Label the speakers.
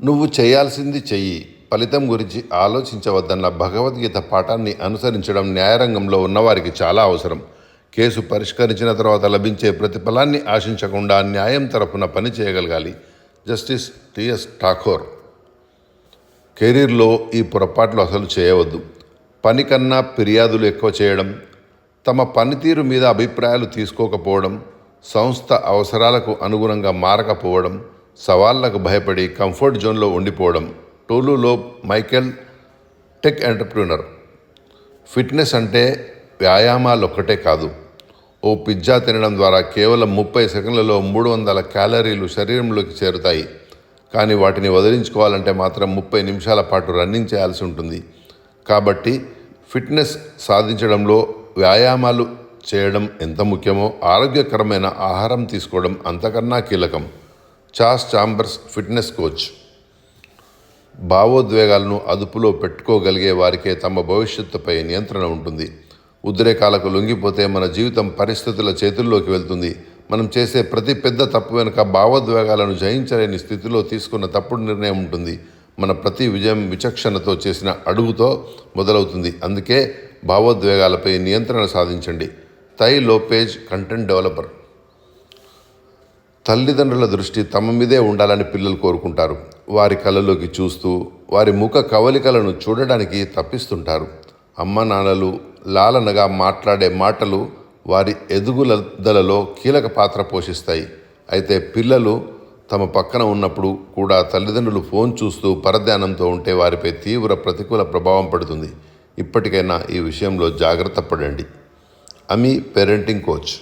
Speaker 1: నువ్వు చేయాల్సింది చెయ్యి, ఫలితం గురించి ఆలోచించవద్దన్న భగవద్గీత పాఠాన్ని అనుసరించడం న్యాయరంగంలో ఉన్నవారికి చాలా అవసరం. కేసు పరిష్కరించిన తర్వాత లభించే ప్రతిఫలాన్ని ఆశించకుండా న్యాయం తరపున పని చేయగలగాలి. Justice TS Thakur. కెరీర్లో ఈ పొరపాట్లు అసలు చేయవద్దు. పని కన్నా ఫిర్యాదులు ఎక్కువ చేయడం, తమ పనితీరు మీద అభిప్రాయాలు తీసుకోకపోవడం, సంస్థ అవసరాలకు అనుగుణంగా మారకపోవడం, సవాళ్లకు భయపడి కంఫర్ట్ జోన్లో ఉండిపోవడం. టోలులో మైకెల్, టెక్ ఎంటర్ప్రీనర్. ఫిట్నెస్ అంటే వ్యాయామాలు ఒక్కటే కాదు. ఓ పిజ్జా తినడం ద్వారా కేవలం 30 సెకండ్లలో 300 క్యాలరీలు శరీరంలోకి చేరుతాయి. కానీ వాటిని వదిలించుకోవాలంటే మాత్రం 30 నిమిషాల పాటు రన్నింగ్ చేయాల్సి ఉంటుంది. కాబట్టి ఫిట్నెస్ సాధించడంలో వ్యాయామాలు చేయడం ఎంత ముఖ్యమో ఆరోగ్యకరమైన ఆహారం తీసుకోవడం అంతకన్నా కీలకం. Chas Chambers, fitness coach. భావోద్వేగాలను అదుపులో పెట్టుకోగలిగే వారికే తమ భవిష్యత్తుపై నియంత్రణ ఉంటుంది. ఉద్రేకాలకు లొంగిపోతే మన జీవితం పరిస్థితుల చేతుల్లోకి వెళ్తుంది. మనం చేసే ప్రతి పెద్ద తప్పు వెనుక భావోద్వేగాలను జయించలేని స్థితిలో తీసుకున్న తప్పుడు నిర్ణయం ఉంటుంది. మన ప్రతి విజయం విచక్షణతో చేసిన అడుగుతో మొదలవుతుంది. అందుకే భావోద్వేగాలపై నియంత్రణ సాధించండి. తై లోపేజ్, కంటెంట్ డెవలపర్. తల్లిదండ్రుల దృష్టి తమ మీదే ఉండాలని పిల్లలు కోరుకుంటారు. వారి కళ్ళలోకి చూస్తూ వారి ముఖ కవలికలను చూడడానికి తప్పిస్తుంటారు. అమ్మ నాన్నలు లాలనగా మాట్లాడే మాటలు వారి ఎదుగుదలలో కీలక పాత్ర పోషిస్తాయి. అయితే పిల్లలు తమ పక్కన ఉన్నప్పుడు కూడా తల్లిదండ్రులు ఫోన్ చూస్తూ పరధ్యానంతో ఉంటే వారిపై తీవ్ర ప్రతికూల ప్రభావం పడుతుంది. ఇప్పటికైనా ఈ విషయంలో జాగ్రత్త పడండి. అమీ, పేరెంటింగ్ కోచ్.